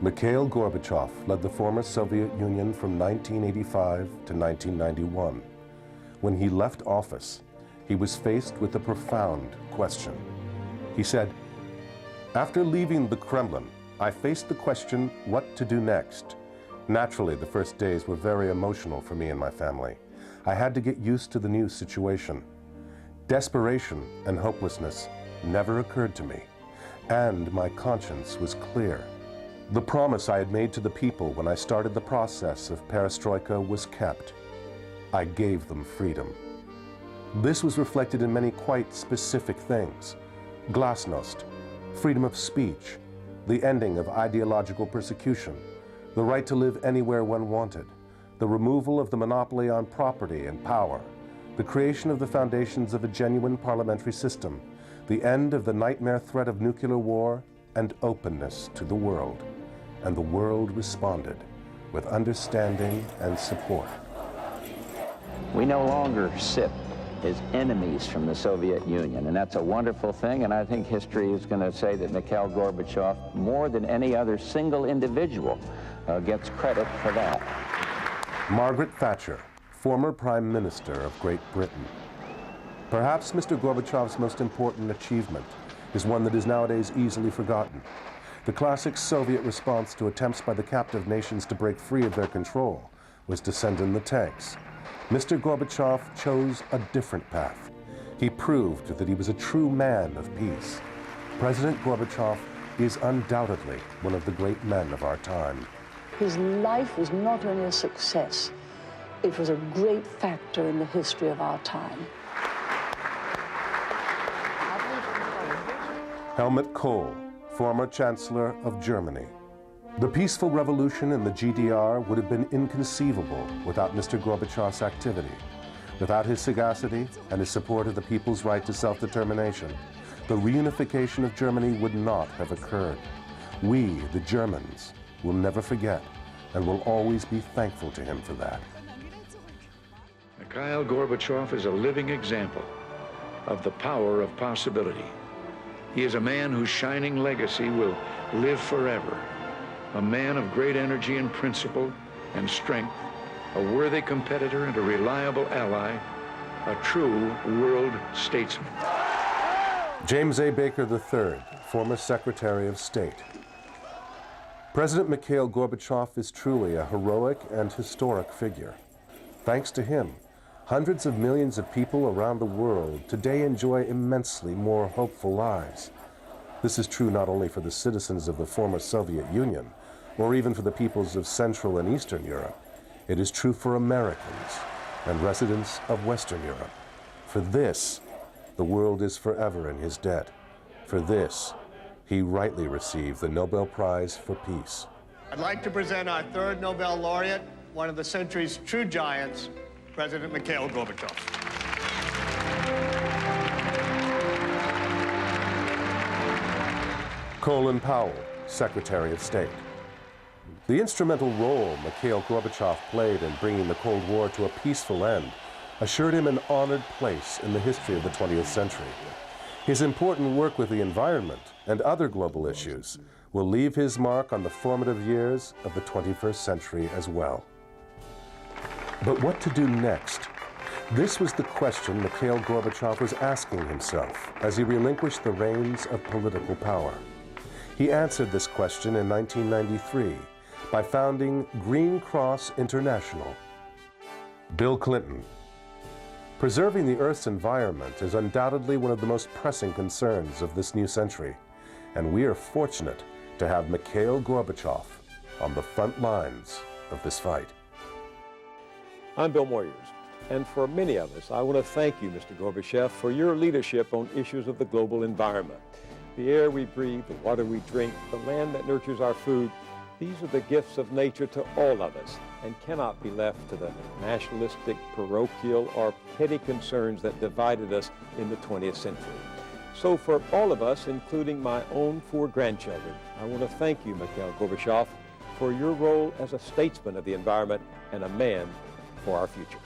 Mikhail Gorbachev led the former Soviet Union from 1985 to 1991. When he left office, he was faced with a profound question. He said, "After leaving the Kremlin, I faced the question what to do next. Naturally, the first days were very emotional for me and my family. I had to get used to the new situation. Desperation and hopelessness never occurred to me, and my conscience was clear. The promise I had made to the people when I started the process of perestroika was kept. I gave them freedom. This was reflected in many quite specific things: glasnost, freedom of speech, the ending of ideological persecution, the right to live anywhere one wanted, the removal of the monopoly on property and power, the creation of the foundations of a genuine parliamentary system, the end of the nightmare threat of nuclear war, and openness to the world." And the world responded with understanding and support. We no longer sit as enemies from the Soviet Union, and that's a wonderful thing, and I think history is going to say that Mikhail Gorbachev, more than any other single individual, gets credit for that. Margaret Thatcher, former Prime Minister of Great Britain. Perhaps Mr. Gorbachev's most important achievement is one that is nowadays easily forgotten. The classic Soviet response to attempts by the captive nations to break free of their control was to send in the tanks. Mr. Gorbachev chose a different path. He proved that he was a true man of peace. President Gorbachev is undoubtedly one of the great men of our time. His life was not only a success, it was a great factor in the history of our time. Helmut Kohl, former Chancellor of Germany. The peaceful revolution in the GDR would have been inconceivable without Mr. Gorbachev's activity. Without his sagacity and his support of the people's right to self-determination, the reunification of Germany would not have occurred. We, the Germans, will never forget and will always be thankful to him for that. Mikhail Gorbachev is a living example of the power of possibility. He is a man whose shining legacy will live forever. A man of great energy and principle and strength, a worthy competitor and a reliable ally, a true world statesman. James A. Baker III, former Secretary of State. President Mikhail Gorbachev is truly a heroic and historic figure. Thanks to him, hundreds of millions of people around the world today enjoy immensely more hopeful lives. This is true not only for the citizens of the former Soviet Union, or even for the peoples of Central and Eastern Europe. It is true for Americans and residents of Western Europe. For this, the world is forever in his debt. For this, he rightly received the Nobel Prize for Peace. I'd like to present our third Nobel laureate, one of the century's true giants, President Mikhail Gorbachev. Colin Powell, Secretary of State. The instrumental role Mikhail Gorbachev played in bringing the Cold War to a peaceful end assured him an honored place in the history of the 20th century. His important work with the environment and other global issues will leave his mark on the formative years of the 21st century as well. But what to do next? This was the question Mikhail Gorbachev was asking himself as he relinquished the reins of political power. He answered this question in 1993 by founding Green Cross International. Bill Clinton. Preserving the Earth's environment is undoubtedly one of the most pressing concerns of this new century, and we are fortunate to have Mikhail Gorbachev on the front lines of this fight. I'm Bill Moyers, and for many of us, I want to thank you, Mr. Gorbachev, for your leadership on issues of the global environment. The air we breathe, the water we drink, the land that nurtures our food, these are the gifts of nature to all of us and cannot be left to the nationalistic, parochial, or petty concerns that divided us in the 20th century. So for all of us, including my own 4 grandchildren, I want to thank you, Mikhail Gorbachev, for your role as a statesman of the environment and a man for our future.